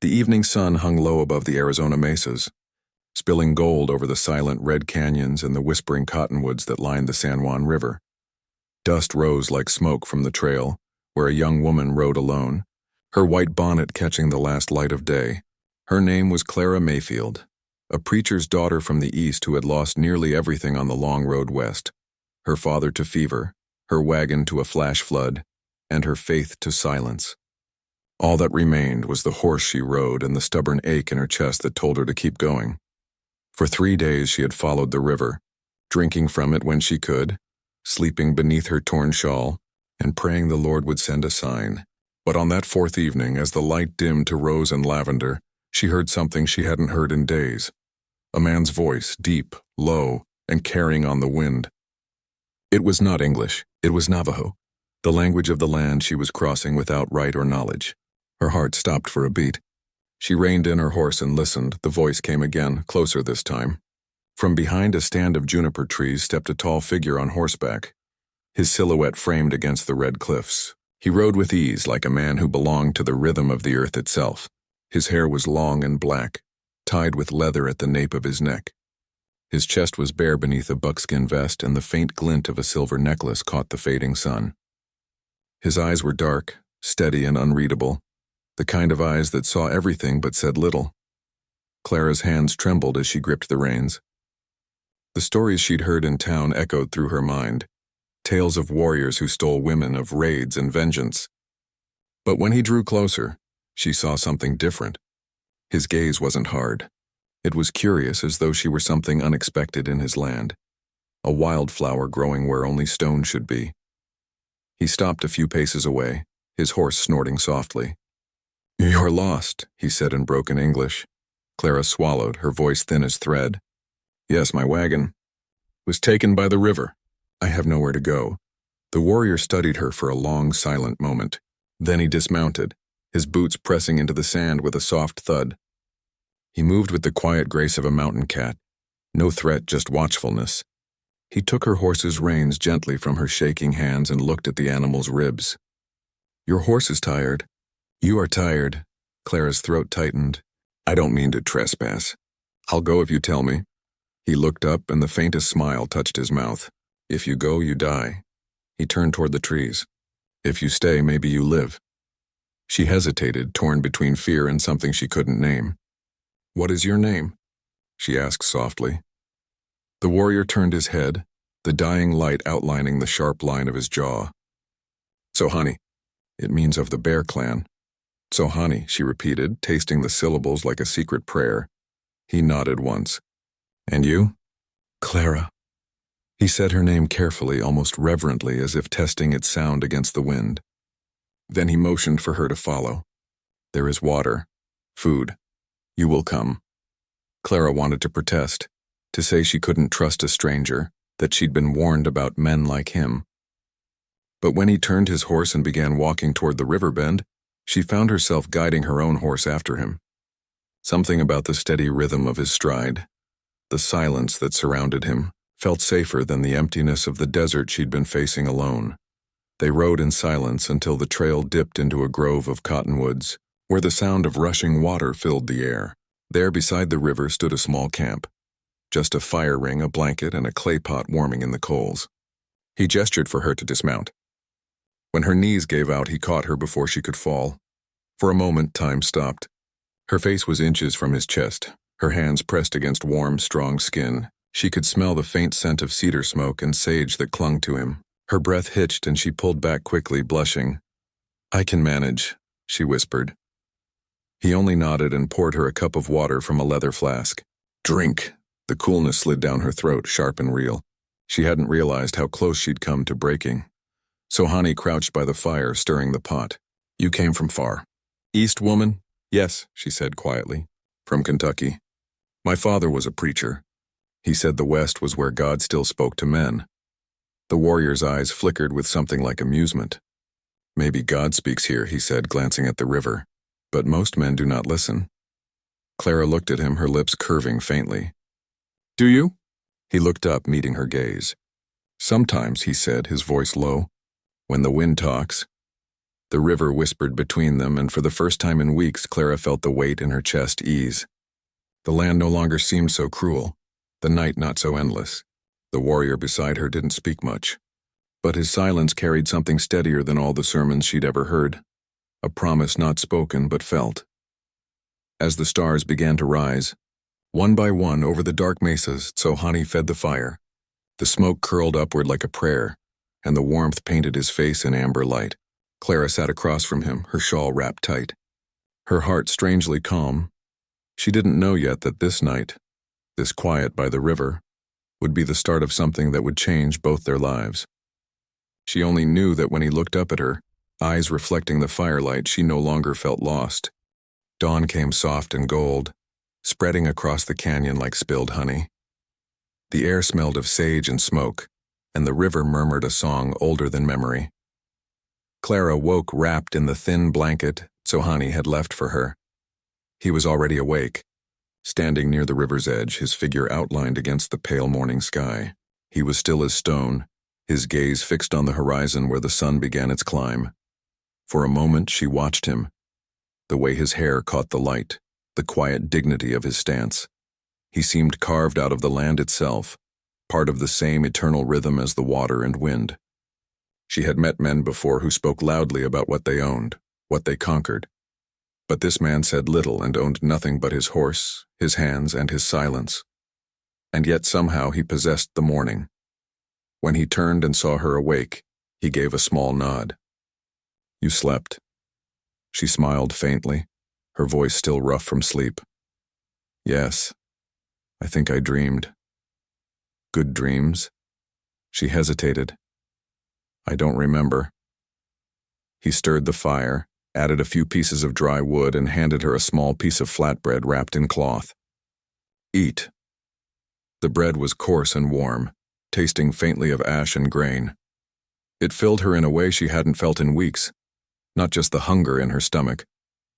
The evening sun hung low above the Arizona mesas, spilling gold over the silent red canyons and the whispering cottonwoods that lined the San Juan River. Dust rose like smoke from the trail, where a young woman rode alone, her white bonnet catching the last light of day. Her name was Clara Mayfield, a preacher's daughter from the east who had lost nearly everything on the long road west. Her father to fever, her wagon to a flash flood, and her faith to silence. All that remained was the horse she rode and the stubborn ache in her chest that told her to keep going. For 3 days she had followed the river, drinking from it when she could, sleeping beneath her torn shawl, and praying the Lord would send a sign. But on that 4th evening, as the light dimmed to rose and lavender, she heard something she hadn't heard in days. A man's voice, deep, low, and carrying on the wind. It was not English, it was Navajo, the language of the land she was crossing without right or knowledge. Her heart stopped for a beat. She reined in her horse and listened. The voice came again, closer this time. From behind a stand of juniper trees stepped a tall figure on horseback, his silhouette framed against the red cliffs. He rode with ease, like a man who belonged to the rhythm of the earth itself. His hair was long and black, tied with leather at the nape of his neck. His chest was bare beneath a buckskin vest, and the faint glint of a silver necklace caught the fading sun. His eyes were dark, steady and unreadable, the kind of eyes that saw everything but said little. Clara's hands trembled as she gripped the reins. The stories she'd heard in town echoed through her mind, tales of warriors who stole women, of raids and vengeance. But when he drew closer, she saw something different. His gaze wasn't hard. It was curious, as though she were something unexpected in his land, a wildflower growing where only stone should be. He stopped a few paces away, his horse snorting softly. "You're lost," he said in broken English. Clara swallowed, her voice thin as thread. "Yes, my wagon was taken by the river. I have nowhere to go." The warrior studied her for a long, silent moment. Then he dismounted, his boots pressing into the sand with a soft thud. He moved with the quiet grace of a mountain cat. No threat, just watchfulness. He took her horse's reins gently from her shaking hands and looked at the animal's ribs. "Your horse is tired." "You are tired." Clara's throat tightened. "I don't mean to trespass. I'll go if you tell me." He looked up, and the faintest smile touched his mouth. "If you go, you die." He turned toward the trees. "If you stay, maybe you live." She hesitated, torn between fear and something she couldn't name. "What is your name?" she asked softly. The warrior turned his head, the dying light outlining the sharp line of his jaw. "Sohani. It means of the Bear Clan." "Sohani," she repeated, tasting the syllables like a secret prayer. He nodded once. "And you?" "Clara." He said her name carefully, almost reverently, as if testing its sound against the wind. Then he motioned for her to follow. "There is water, food. You will come." Clara wanted to protest, to say she couldn't trust a stranger, that she'd been warned about men like him. But when he turned his horse and began walking toward the river bend, she found herself guiding her own horse after him. Something about the steady rhythm of his stride, the silence that surrounded him, felt safer than the emptiness of the desert she'd been facing alone. They rode in silence until the trail dipped into a grove of cottonwoods, where the sound of rushing water filled the air. There beside the river stood a small camp. Just a fire ring, a blanket, and a clay pot warming in the coals. He gestured for her to dismount. When her knees gave out, he caught her before she could fall. For a moment, time stopped. Her face was inches from his chest, her hands pressed against warm, strong skin. She could smell the faint scent of cedar smoke and sage that clung to him. Her breath hitched and she pulled back quickly, blushing. "I can manage," she whispered. He only nodded and poured her a cup of water from a leather flask. "Drink." The coolness slid down her throat, sharp and real. She hadn't realized how close she'd come to breaking. Sohani crouched by the fire, stirring the pot. "You came from far." "East, woman?" "Yes," she said quietly. "From Kentucky. My father was a preacher. He said the West was where God still spoke to men." The warrior's eyes flickered with something like amusement. "Maybe God speaks here," he said, glancing at the river. "But most men do not listen." Clara looked at him, her lips curving faintly. "Do you?" He looked up, meeting her gaze. "Sometimes," he said, his voice low. "When the wind talks." The river whispered between them, and for the first time in weeks, Clara felt the weight in her chest ease. The land no longer seemed so cruel, the night not so endless. The warrior beside her didn't speak much, but his silence carried something steadier than all the sermons she'd ever heard, a promise not spoken but felt. As the stars began to rise, one by one over the dark mesas, Tsohani fed the fire. The smoke curled upward like a prayer, and the warmth painted his face in amber light. Clara sat across from him, her shawl wrapped tight. Her heart strangely calm. She didn't know yet that this night, this quiet by the river, would be the start of something that would change both their lives. She only knew that when he looked up at her, eyes reflecting the firelight, she no longer felt lost. Dawn came soft and gold, spreading across the canyon like spilled honey. The air smelled of sage and smoke, and the river murmured a song older than memory. Clara woke wrapped in the thin blanket Tsohani had left for her. He was already awake, standing near the river's edge, his figure outlined against the pale morning sky. He was still as stone, his gaze fixed on the horizon where the sun began its climb. For a moment she watched him, the way his hair caught the light, the quiet dignity of his stance. He seemed carved out of the land itself, part of the same eternal rhythm as the water and wind. She had met men before who spoke loudly about what they owned, what they conquered. But this man said little and owned nothing but his horse, his hands, and his silence. And yet somehow he possessed the morning. When he turned and saw her awake, he gave a small nod. "You slept." She smiled faintly, her voice still rough from sleep. "Yes, I think I dreamed." "Good dreams?" She hesitated. "I don't remember." He stirred the fire, added a few pieces of dry wood, and handed her a small piece of flatbread wrapped in cloth. "Eat." The bread was coarse and warm, tasting faintly of ash and grain. It filled her in a way she hadn't felt in weeks, not just the hunger in her stomach,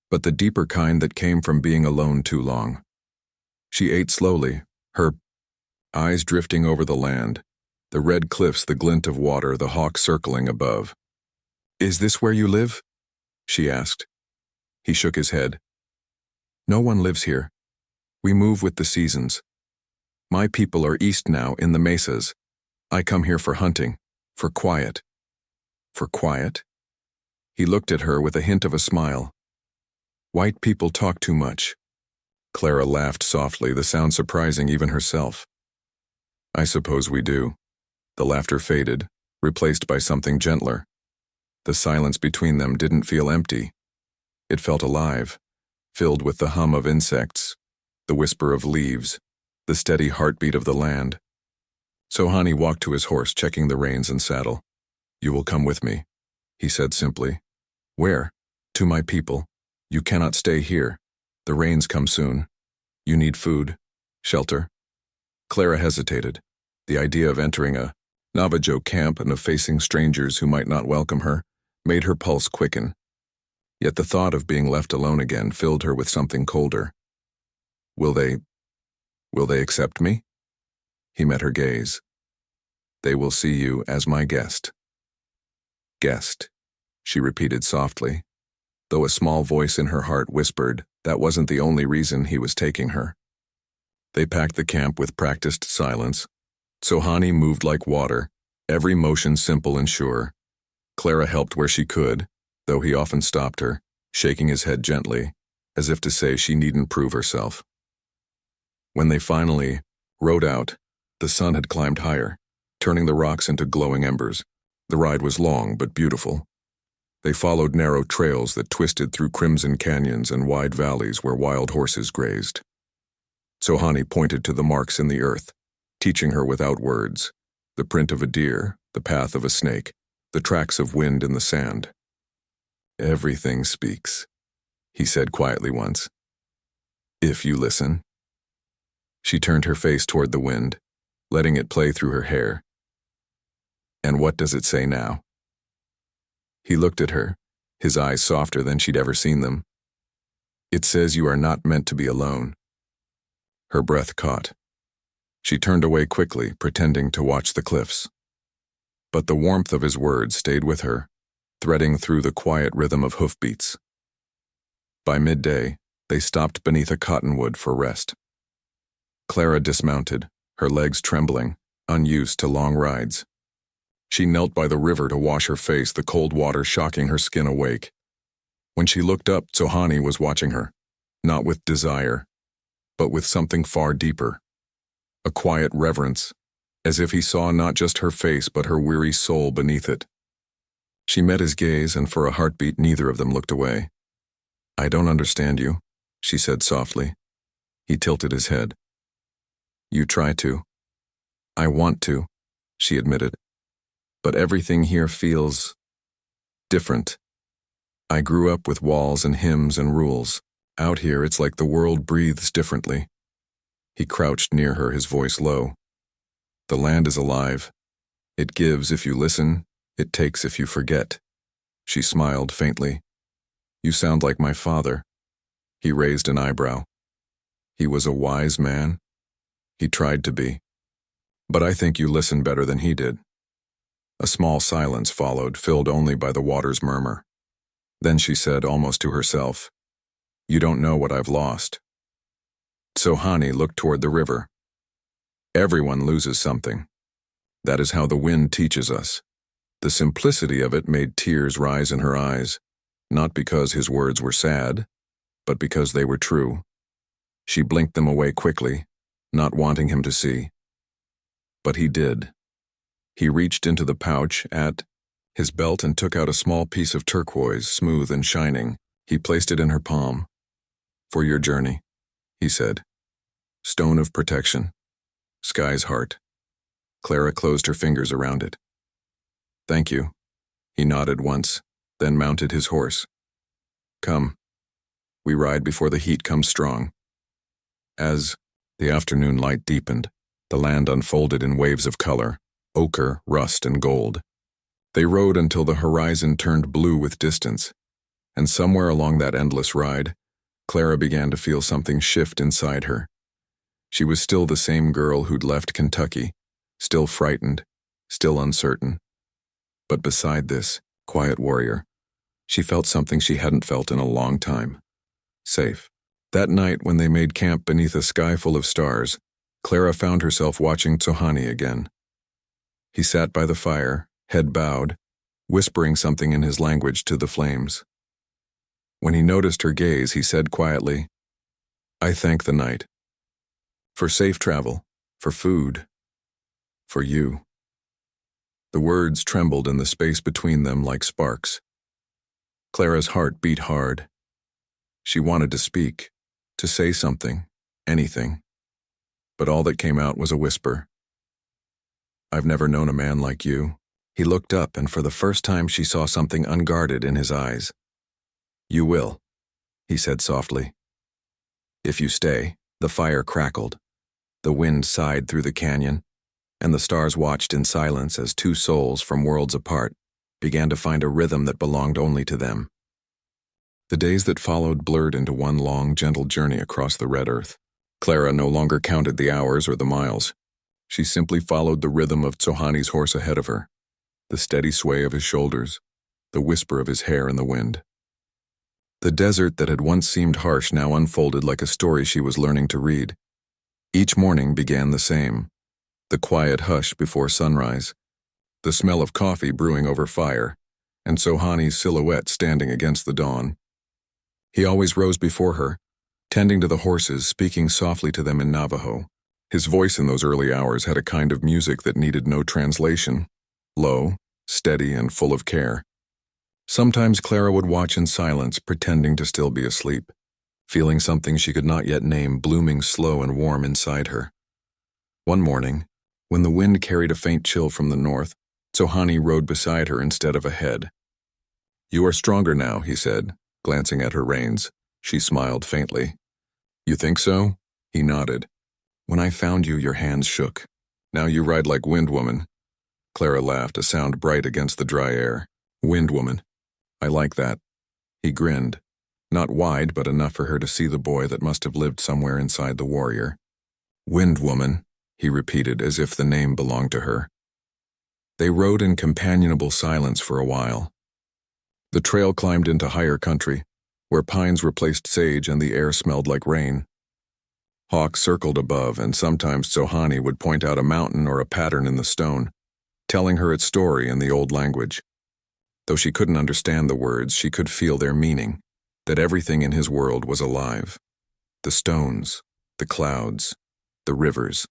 but the deeper kind that came from being alone too long. She ate slowly, her eyes drifting over the land, the red cliffs, the glint of water, the hawk circling above. "Is this where you live?" she asked. He shook his head. "No one lives here. We move with the seasons. My people are east now, in the mesas. I come here for hunting, for quiet." "For quiet?" He looked at her with a hint of a smile. "White people talk too much." Clara laughed softly, the sound surprising even herself. "I suppose we do." The laughter faded, replaced by something gentler. The silence between them didn't feel empty. It felt alive, filled with the hum of insects, the whisper of leaves, the steady heartbeat of the land. Tsohani walked to his horse, checking the reins and saddle. "You will come with me," he said simply. "Where?" "To my people. You cannot stay here. The rains come soon. You need food, shelter." Clara hesitated. The idea of entering a Navajo camp and of facing strangers who might not welcome her made her pulse quicken. Yet the thought of being left alone again filled her with something colder. Will they accept me?" He met her gaze. "They will see you as my guest." "Guest," she repeated softly, though a small voice in her heart whispered that wasn't the only reason he was taking her. They packed the camp with practiced silence. Tsohani moved like water, every motion simple and sure. Clara helped where she could, though he often stopped her, shaking his head gently, as if to say she needn't prove herself. When they finally rode out, the sun had climbed higher, turning the rocks into glowing embers. The ride was long but beautiful. They followed narrow trails that twisted through crimson canyons and wide valleys where wild horses grazed. Tsohani pointed to the marks in the earth, teaching her without words, the print of a deer, the path of a snake, the tracks of wind in the sand. "Everything speaks," he said quietly once. "If you listen." She turned her face toward the wind, letting it play through her hair. "And what does it say now?" He looked at her, his eyes softer than she'd ever seen them. "It says you are not meant to be alone." Her breath caught. She turned away quickly, pretending to watch the cliffs. But the warmth of his words stayed with her, threading through the quiet rhythm of hoofbeats. By midday, they stopped beneath a cottonwood for rest. Clara dismounted, her legs trembling, unused to long rides. She knelt by the river to wash her face, the cold water shocking her skin awake. When she looked up, Tsohani was watching her, not with desire, but with something far deeper. A quiet reverence, as if he saw not just her face but her weary soul beneath it. She met his gaze, and for a heartbeat neither of them looked away. "I don't understand you," she said softly. He tilted his head. "You try to." "I want to," she admitted. "But everything here feels different. I grew up with walls and hymns and rules. Out here it's like the world breathes differently." He crouched near her, his voice low. "The land is alive. It gives if you listen, it takes if you forget." She smiled faintly. "You sound like my father." He raised an eyebrow. "He was a wise man." "He tried to be. But I think you listen better than he did." A small silence followed, filled only by the water's murmur. Then she said, almost to herself, "You don't know what I've lost." Tsohani looked toward the river. "Everyone loses something. That is how the wind teaches us." The simplicity of it made tears rise in her eyes, not because his words were sad, but because they were true. She blinked them away quickly, not wanting him to see. But he did. He reached into the pouch at his belt and took out a small piece of turquoise, smooth and shining. He placed it in her palm. "For your journey," he said. "Stone of protection. Sky's heart." Clara closed her fingers around it. "Thank you." He nodded once, then mounted his horse. "Come. We ride before the heat comes strong." As the afternoon light deepened, the land unfolded in waves of color, ochre, rust, and gold. They rode until the horizon turned blue with distance, and somewhere along that endless ride, Clara began to feel something shift inside her. She was still the same girl who'd left Kentucky, still frightened, still uncertain. But beside this quiet warrior, she felt something she hadn't felt in a long time. Safe. That night when they made camp beneath a sky full of stars, Clara found herself watching Tsohani again. He sat by the fire, head bowed, whispering something in his language to the flames. When he noticed her gaze, he said quietly, "I thank the night. For safe travel, for food, for you." The words trembled in the space between them like sparks. Clara's heart beat hard. She wanted to speak, to say something, anything. But all that came out was a whisper. "I've never known a man like you." He looked up, and for the first time she saw something unguarded in his eyes. "You will," he said softly. "If you stay." The fire crackled. The wind sighed through the canyon, and the stars watched in silence as two souls from worlds apart began to find a rhythm that belonged only to them. The days that followed blurred into one long, gentle journey across the red earth. Clara no longer counted the hours or the miles. She simply followed the rhythm of Tsohani's horse ahead of her, the steady sway of his shoulders, the whisper of his hair in the wind. The desert that had once seemed harsh now unfolded like a story she was learning to read. Each morning began the same, the quiet hush before sunrise, the smell of coffee brewing over fire, and Tsohani's silhouette standing against the dawn. He always rose before her, tending to the horses, speaking softly to them in Navajo. His voice in those early hours had a kind of music that needed no translation, low, steady, and full of care. Sometimes Clara would watch in silence, pretending to still be asleep, feeling something she could not yet name blooming slow and warm inside her. One morning, when the wind carried a faint chill from the north, Tsohani rode beside her instead of ahead. "You are stronger now," he said, glancing at her reins. She smiled faintly. "You think so?" He nodded. "When I found you, your hands shook. Now you ride like Wind Woman." Clara laughed, a sound bright against the dry air. "Wind Woman. I like that." He grinned, not wide but enough for her to see the boy that must have lived somewhere inside the warrior. "Wind Woman," he repeated as if the name belonged to her. They rode in companionable silence for a while. The trail climbed into higher country, where pines replaced sage and the air smelled like rain. Hawks circled above, and sometimes Sohani would point out a mountain or a pattern in the stone, telling her its story in the old language. Though she couldn't understand the words, she could feel their meaning, that everything in his world was alive. The stones, the clouds, the rivers.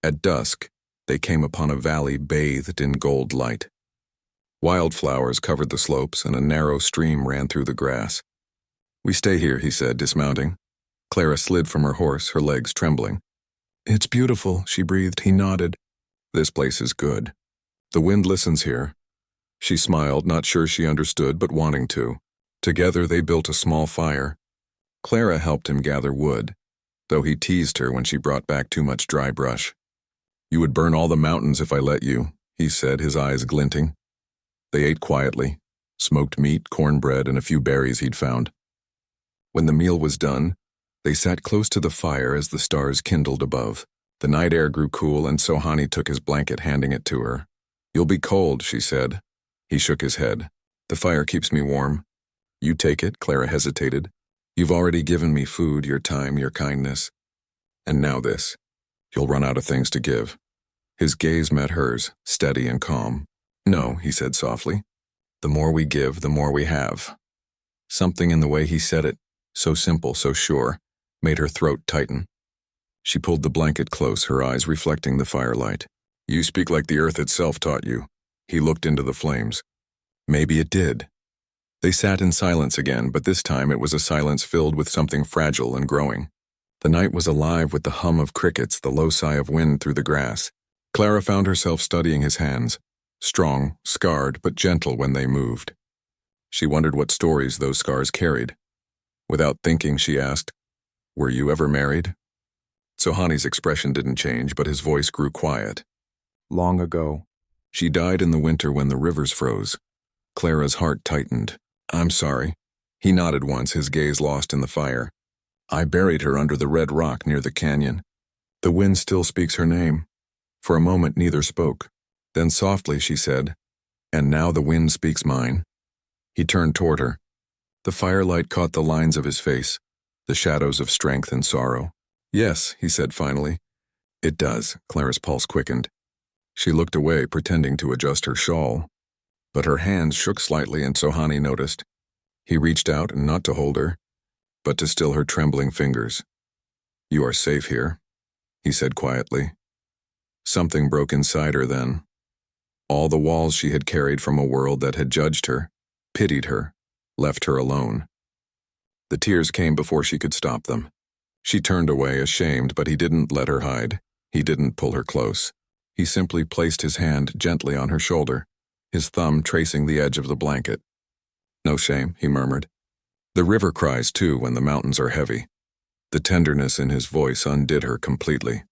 At dusk, they came upon a valley bathed in gold light. Wildflowers covered the slopes, and a narrow stream ran through the grass. "We stay here," he said, dismounting. Clara slid from her horse, her legs trembling. "It's beautiful," she breathed. He nodded. "This place is good. The wind listens here." She smiled, not sure she understood, but wanting to. Together they built a small fire. Clara helped him gather wood, though he teased her when she brought back too much dry brush. "You would burn all the mountains if I let you," he said, his eyes glinting. They ate quietly, smoked meat, cornbread, and a few berries he'd found. When the meal was done, they sat close to the fire as the stars kindled above. The night air grew cool, and Sohani took his blanket, handing it to her. "You'll be cold," she said. He shook his head. "The fire keeps me warm." "You take it," Clara hesitated. "You've already given me food, your time, your kindness. And now this. You'll run out of things to give." His gaze met hers, steady and calm. "No," he said softly. "The more we give, the more we have." Something in the way he said it, so simple, so sure, made her throat tighten. She pulled the blanket close, her eyes reflecting the firelight. "You speak like the earth itself taught you." He looked into the flames. Maybe it did. They sat in silence again, but this time it was a silence filled with something fragile and growing. The night was alive with the hum of crickets, the low sigh of wind through the grass. Clara found herself studying his hands, strong, scarred, but gentle when they moved. She wondered what stories those scars carried. Without thinking, she asked, "Were you ever married?" Sohani's expression didn't change, but his voice grew quiet. "Long ago. She died in the winter when the rivers froze." Clara's heart tightened. "I'm sorry." He nodded once, his gaze lost in the fire. "I buried her under the red rock near the canyon. The wind still speaks her name." For a moment, neither spoke. Then softly she said, "And now the wind speaks mine." He turned toward her. The firelight caught the lines of his face, the shadows of strength and sorrow. "Yes," he said finally. "It does." Clara's pulse quickened. She looked away, pretending to adjust her shawl. But her hands shook slightly, and Sohani noticed. He reached out, not to hold her, but to still her trembling fingers. "You are safe here," he said quietly. Something broke inside her then. All the walls she had carried from a world that had judged her, pitied her, left her alone. The tears came before she could stop them. She turned away, ashamed, but he didn't let her hide. He didn't pull her close. He simply placed his hand gently on her shoulder, his thumb tracing the edge of the blanket. "No shame," he murmured. "The river cries too when the mountains are heavy." The tenderness in his voice undid her completely.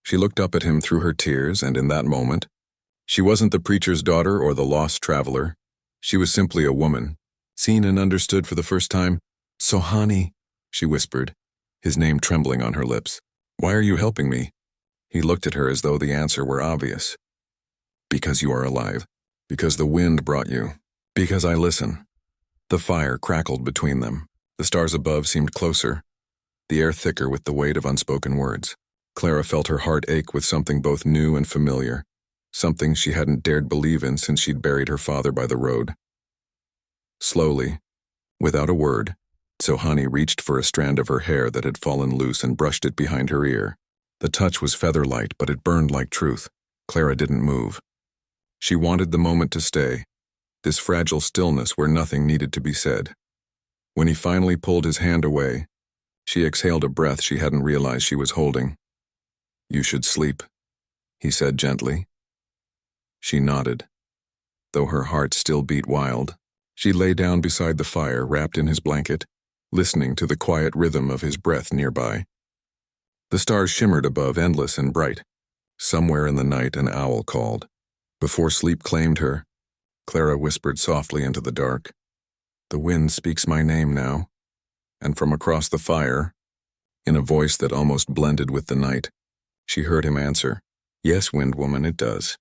She looked up at him through her tears, and in that moment, she wasn't the preacher's daughter or the lost traveler. She was simply a woman, seen and understood for the first time. "Sohani," she whispered, his name trembling on her lips. "Why are you helping me?" He looked at her as though the answer were obvious. "Because you are alive. Because the wind brought you. Because I listen." The fire crackled between them. The stars above seemed closer, the air thicker with the weight of unspoken words. Clara felt her heart ache with something both new and familiar, something she hadn't dared believe in since she'd buried her father by the road. Slowly, without a word, Sohani reached for a strand of her hair that had fallen loose and brushed it behind her ear. The touch was feather-light, but it burned like truth. Clara didn't move. She wanted the moment to stay, this fragile stillness where nothing needed to be said. When he finally pulled his hand away, she exhaled a breath she hadn't realized she was holding. "You should sleep," he said gently. She nodded. Though her heart still beat wild, she lay down beside the fire, wrapped in his blanket, listening to the quiet rhythm of his breath nearby. The stars shimmered above, endless and bright. Somewhere in the night an owl called. Before sleep claimed her, Clara whispered softly into the dark, "The wind speaks my name now." And from across the fire, in a voice that almost blended with the night, she heard him answer, "Yes, Wind Woman, it does."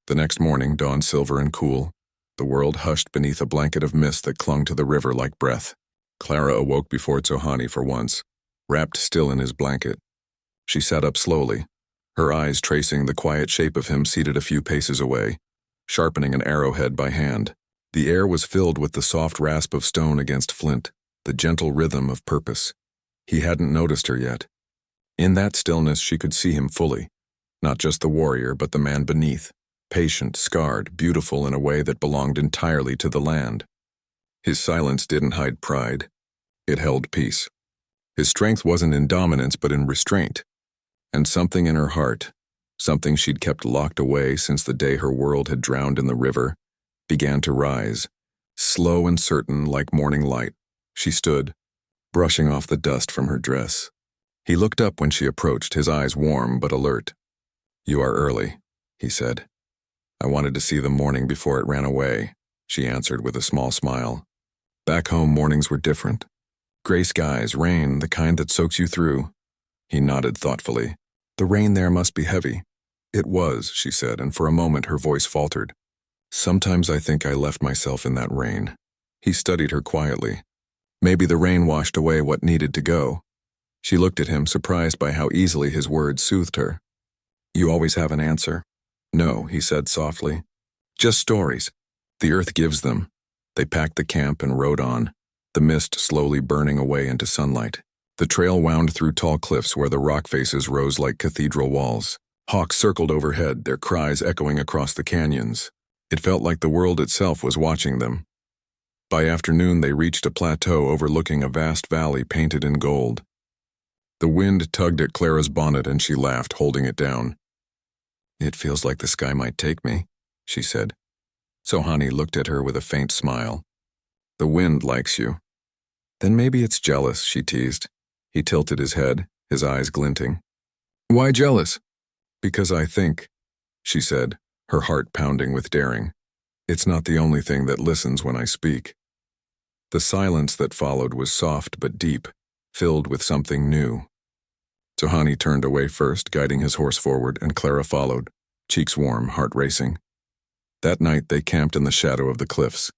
The next morning dawned silver and cool. The world hushed beneath a blanket of mist that clung to the river like breath. Clara awoke before Tsohani for once, wrapped still in his blanket. She sat up slowly, her eyes tracing the quiet shape of him seated a few paces away, sharpening an arrowhead by hand. The air was filled with the soft rasp of stone against flint, the gentle rhythm of purpose. He hadn't noticed her yet. In that stillness she could see him fully, not just the warrior but the man beneath, patient, scarred, beautiful in a way that belonged entirely to the land. His silence didn't hide pride. It held peace. His strength wasn't in dominance but in restraint. And something in her heart, something she'd kept locked away since the day her world had drowned in the river, began to rise, slow and certain like morning light. She stood, brushing off the dust from her dress. He looked up when she approached, his eyes warm but alert. "You are early," he said. "I wanted to see the morning before it ran away," she answered with a small smile. Back home, mornings were different. Gray skies, rain, the kind that soaks you through. He nodded thoughtfully. "The rain there must be heavy." "It was," she said, and for a moment her voice faltered. "Sometimes I think I left myself in that rain." He studied her quietly. Maybe the rain washed away what needed to go. She looked at him, surprised by how easily his words soothed her. "You always have an answer?" "No," he said softly. "Just stories. The earth gives them." They packed the camp and rode on, the mist slowly burning away into sunlight. The trail wound through tall cliffs where the rock faces rose like cathedral walls. Hawks circled overhead, their cries echoing across the canyons. It felt like the world itself was watching them. By afternoon they reached a plateau overlooking a vast valley painted in gold. The wind tugged at Clara's bonnet and she laughed, holding it down. "It feels like the sky might take me," she said. Tsohani looked at her with a faint smile. "The wind likes you." "Then maybe it's jealous," she teased. He tilted his head, his eyes glinting. "Why jealous?" "Because I think," she said, her heart pounding with daring. "It's not the only thing that listens when I speak." The silence that followed was soft but deep, filled with something new. Tsohani turned away first, guiding his horse forward, and Clara followed, cheeks warm, heart racing. That night they camped in the shadow of the cliffs.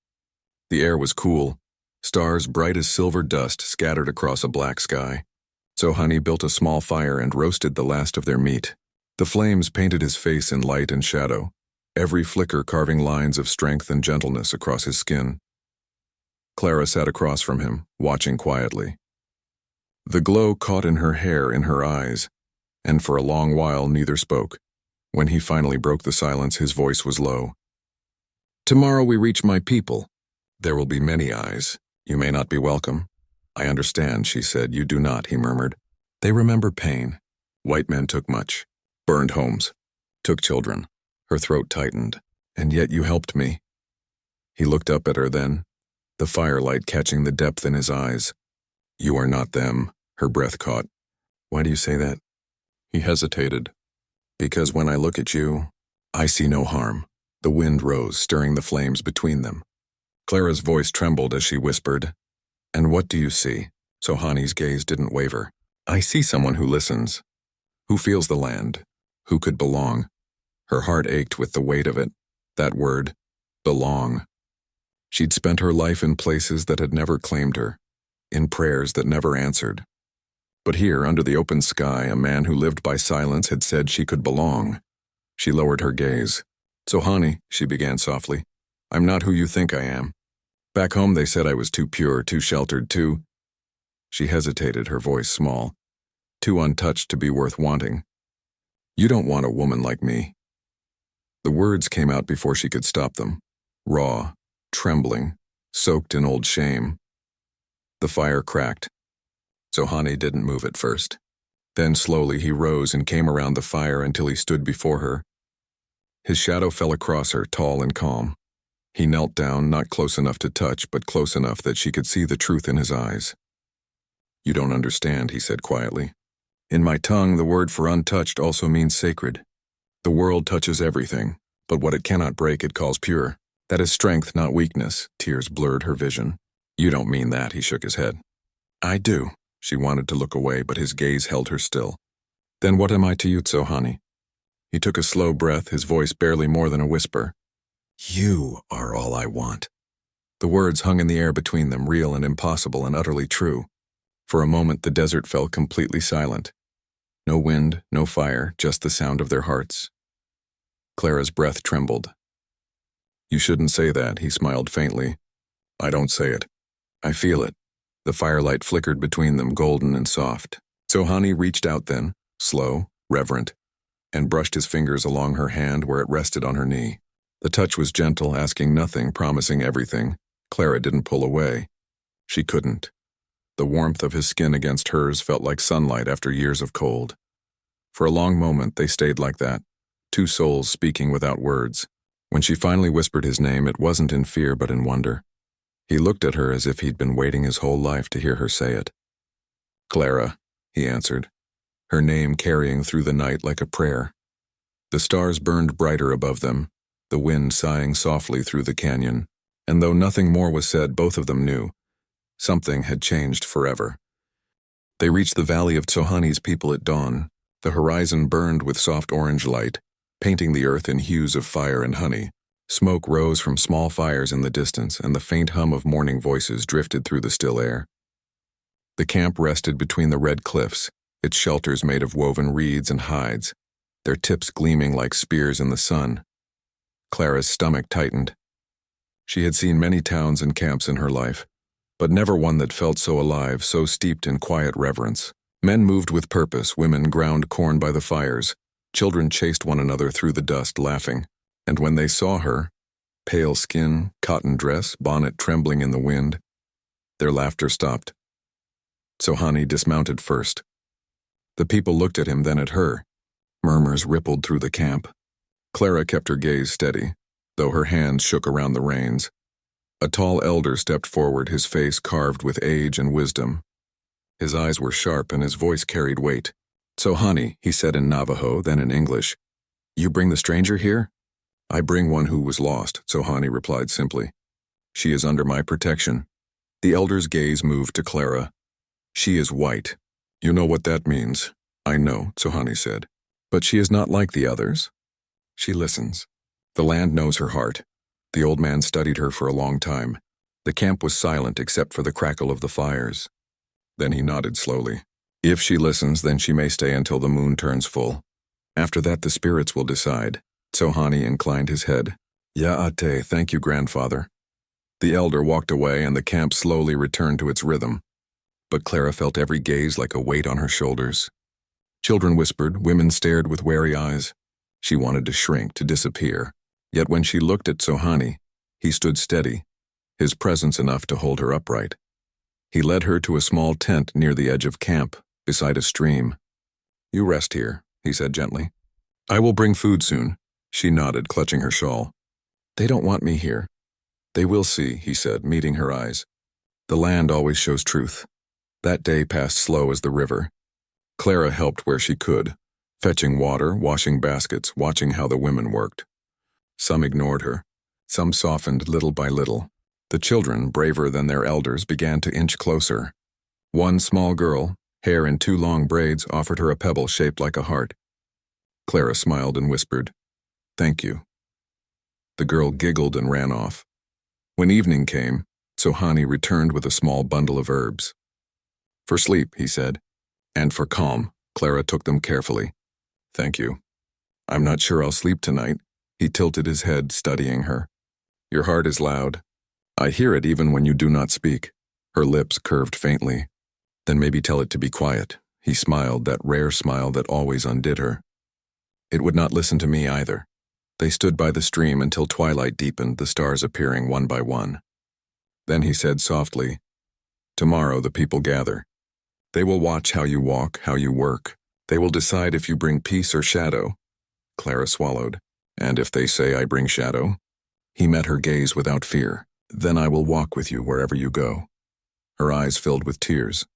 The air was cool, stars bright as silver dust scattered across a black sky. Tsohani built a small fire and roasted the last of their meat. The flames painted his face in light and shadow, every flicker carving lines of strength and gentleness across his skin. Clara sat across from him, watching quietly. The glow caught in her hair, in her eyes, and for a long while neither spoke. When he finally broke the silence, his voice was low. "Tomorrow we reach my people. There will be many eyes. You may not be welcome." "I understand," she said. "You do not," he murmured. "They remember pain. White men took much. Burned homes. Took children." Her throat tightened. "And yet you helped me." He looked up at her then, the firelight catching the depth in his eyes. "You are not them," her breath caught. "Why do you say that?" He hesitated. "Because when I look at you, I see no harm." The wind rose, stirring the flames between them. Clara's voice trembled as she whispered, "And what do you see?" Tsohani's gaze didn't waver. "I see someone who listens, who feels the land, who could belong." Her heart ached with the weight of it, that word, belong. She'd spent her life in places that had never claimed her, in prayers that never answered. But here, under the open sky, a man who lived by silence had said she could belong. She lowered her gaze. "Tsohani," she began softly, "I'm not who you think I am. Back home they said I was too pure, too sheltered, too—" She hesitated, her voice small. "Too untouched to be worth wanting. You don't want a woman like me." The words came out before she could stop them, raw, trembling, soaked in old shame. The fire cracked. Tsohani didn't move at first. Then slowly he rose and came around the fire until he stood before her. His shadow fell across her, tall and calm. He knelt down, not close enough to touch, but close enough that she could see the truth in his eyes. "You don't understand," he said quietly. "In my tongue, the word for untouched also means sacred. The world touches everything, but what it cannot break it calls pure. That is strength, not weakness." Tears blurred her vision. "You don't mean that," he shook his head. "I do." She wanted to look away, but his gaze held her still. "Then what am I to you, Tsohani?" He took a slow breath, his voice barely more than a whisper. You are all I want. The words hung in the air between them, real and impossible and utterly true. For a moment, the desert fell completely silent. No wind, no fire, just the sound of their hearts. Clara's breath trembled. You shouldn't say that, he smiled faintly. I don't say it. I feel it. The firelight flickered between them, golden and soft. Sohani reached out then, slow, reverent, and brushed his fingers along her hand where it rested on her knee. The touch was gentle, asking nothing, promising everything. Clara didn't pull away. She couldn't. The warmth of his skin against hers felt like sunlight after years of cold. For a long moment, they stayed like that, two souls speaking without words. When she finally whispered his name, it wasn't in fear but in wonder. He looked at her as if he'd been waiting his whole life to hear her say it. Clara, he answered, her name carrying through the night like a prayer. The stars burned brighter above them, the wind sighing softly through the canyon, and though nothing more was said, both of them knew. Something had changed forever. They reached the valley of Sohani's people at dawn. The horizon burned with soft orange light, painting the earth in hues of fire and honey. Smoke rose from small fires in the distance, and the faint hum of morning voices drifted through the still air. The camp rested between the red cliffs, its shelters made of woven reeds and hides, their tips gleaming like spears in the sun. Clara's stomach tightened. She had seen many towns and camps in her life, but never one that felt so alive, so steeped in quiet reverence. Men moved with purpose, women ground corn by the fires, children chased one another through the dust, laughing. And when they saw her, pale skin, cotton dress, bonnet trembling in the wind, their laughter stopped. Sohani dismounted first. The people looked at him, then at her. Murmurs rippled through the camp. Clara kept her gaze steady, though her hands shook around the reins. A tall elder stepped forward, his face carved with age and wisdom. His eyes were sharp and his voice carried weight. Sohani, he said in Navajo, then in English. You bring the stranger here? I bring one who was lost, Sohani replied simply. She is under my protection. The elder's gaze moved to Clara. She is white. You know what that means. I know, Sohani said. But she is not like the others. She listens. The land knows her heart. The old man studied her for a long time. The camp was silent except for the crackle of the fires. Then he nodded slowly. If she listens, then she may stay until the moon turns full. After that, the spirits will decide. Sohani inclined his head. Ya'ate, thank you, grandfather. The elder walked away and the camp slowly returned to its rhythm. But Clara felt every gaze like a weight on her shoulders. Children whispered, women stared with wary eyes. She wanted to shrink, to disappear. Yet when she looked at Sohani, he stood steady, his presence enough to hold her upright. He led her to a small tent near the edge of camp, beside a stream. You rest here, he said gently. I will bring food soon. She nodded, clutching her shawl. They don't want me here. They will see, he said, meeting her eyes. The land always shows truth. That day passed slow as the river. Clara helped where she could, fetching water, washing baskets, watching how the women worked. Some ignored her. Some softened little by little. The children, braver than their elders, began to inch closer. One small girl, hair in 2 long braids, offered her a pebble shaped like a heart. Clara smiled and whispered, Thank you. The girl giggled and ran off. When evening came, Sohani returned with a small bundle of herbs. For sleep, he said, and for calm. Clara took them carefully. Thank you. I'm not sure I'll sleep tonight. He tilted his head, studying her. Your heart is loud. I hear it even when you do not speak. Her lips curved faintly. Then maybe tell it to be quiet. He smiled, that rare smile that always undid her. It would not listen to me either. They stood by the stream until twilight deepened, the stars appearing one by one. Then he said softly, Tomorrow the people gather. They will watch how you walk, how you work. They will decide if you bring peace or shadow. Clara swallowed. And if they say I bring shadow? He met her gaze without fear. Then I will walk with you wherever you go. Her eyes filled with tears.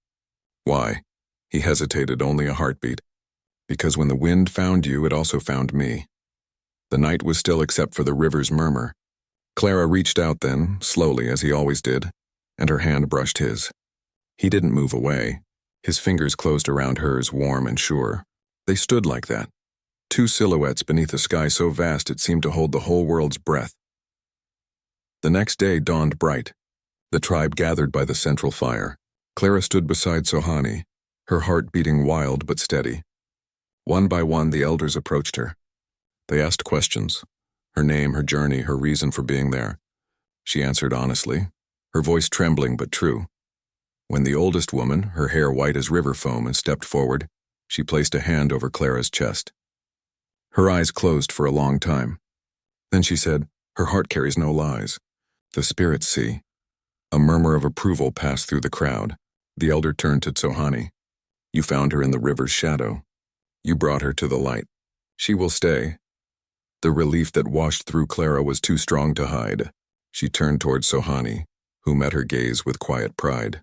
Why? He hesitated, only a heartbeat. Because when the wind found you, it also found me. The night was still except for the river's murmur. Clara reached out then, slowly as he always did, and her hand brushed his. He didn't move away. His fingers closed around hers, warm and sure. They stood like that, 2 silhouettes beneath a sky so vast it seemed to hold the whole world's breath. The next day dawned bright. The tribe gathered by the central fire. Clara stood beside Sohani, her heart beating wild but steady. One by one, the elders approached her. They asked questions. Her name, her journey, her reason for being there. She answered honestly, her voice trembling but true. When the oldest woman, her hair white as river foam, stepped forward, she placed a hand over Clara's chest. Her eyes closed for a long time. Then she said, "Her heart carries no lies. The spirits see." A murmur of approval passed through the crowd. The elder turned to Sohani. "You found her in the river's shadow. You brought her to the light. She will stay." The relief that washed through Clara was too strong to hide. She turned towards Sohani, who met her gaze with quiet pride.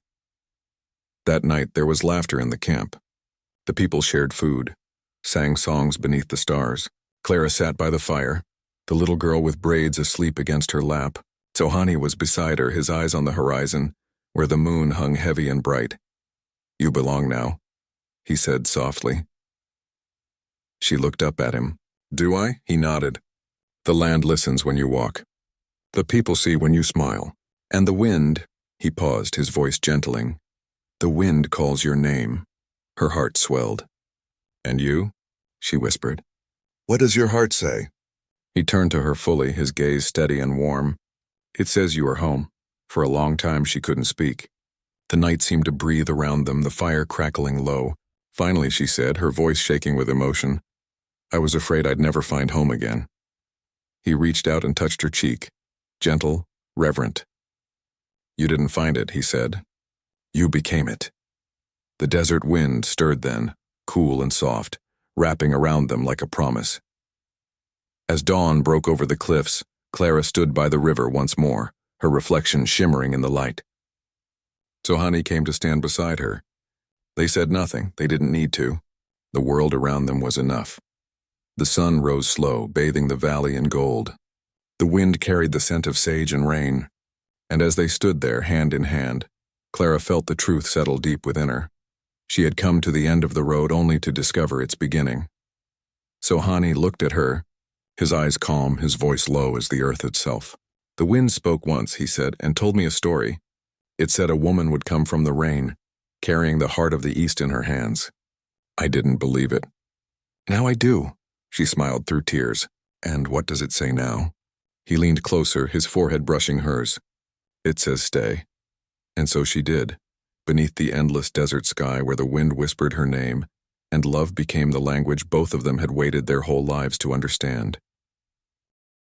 That night there was laughter in the camp. The people shared food, sang songs beneath the stars. Clara sat by the fire, the little girl with braids asleep against her lap. Sohani was beside her, his eyes on the horizon, where the moon hung heavy and bright. "You belong now," he said softly. She looked up at him. "Do I?" He nodded. "The land listens when you walk. The people see when you smile. And the wind," he paused, his voice gentling, "the wind calls your name." Her heart swelled. "And you?" she whispered. "What does your heart say?" He turned to her fully, his gaze steady and warm. "It says you are home." For a long time she couldn't speak. The night seemed to breathe around them, the fire crackling low. Finally she said, her voice shaking with emotion, "I was afraid I'd never find home again." He reached out and touched her cheek, gentle, reverent. "You didn't find it," he said. "You became it." The desert wind stirred then, cool and soft, wrapping around them like a promise. As dawn broke over the cliffs, Clara stood by the river once more, her reflection shimmering in the light. Sohani came to stand beside her. They said nothing, they didn't need to. The world around them was enough. The sun rose slow, bathing the valley in gold. The wind carried the scent of sage and rain. And as they stood there, hand in hand, Clara felt the truth settle deep within her. She had come to the end of the road only to discover its beginning. Sohani looked at her, his eyes calm, his voice low as the earth itself. "The wind spoke once," he said, "and told me a story. It said a woman would come from the rain, carrying the heart of the East in her hands. I didn't believe it. Now I do." She smiled through tears. "And what does it say now?" He leaned closer, his forehead brushing hers. "It says stay." And so she did, beneath the endless desert sky where the wind whispered her name, and love became the language both of them had waited their whole lives to understand.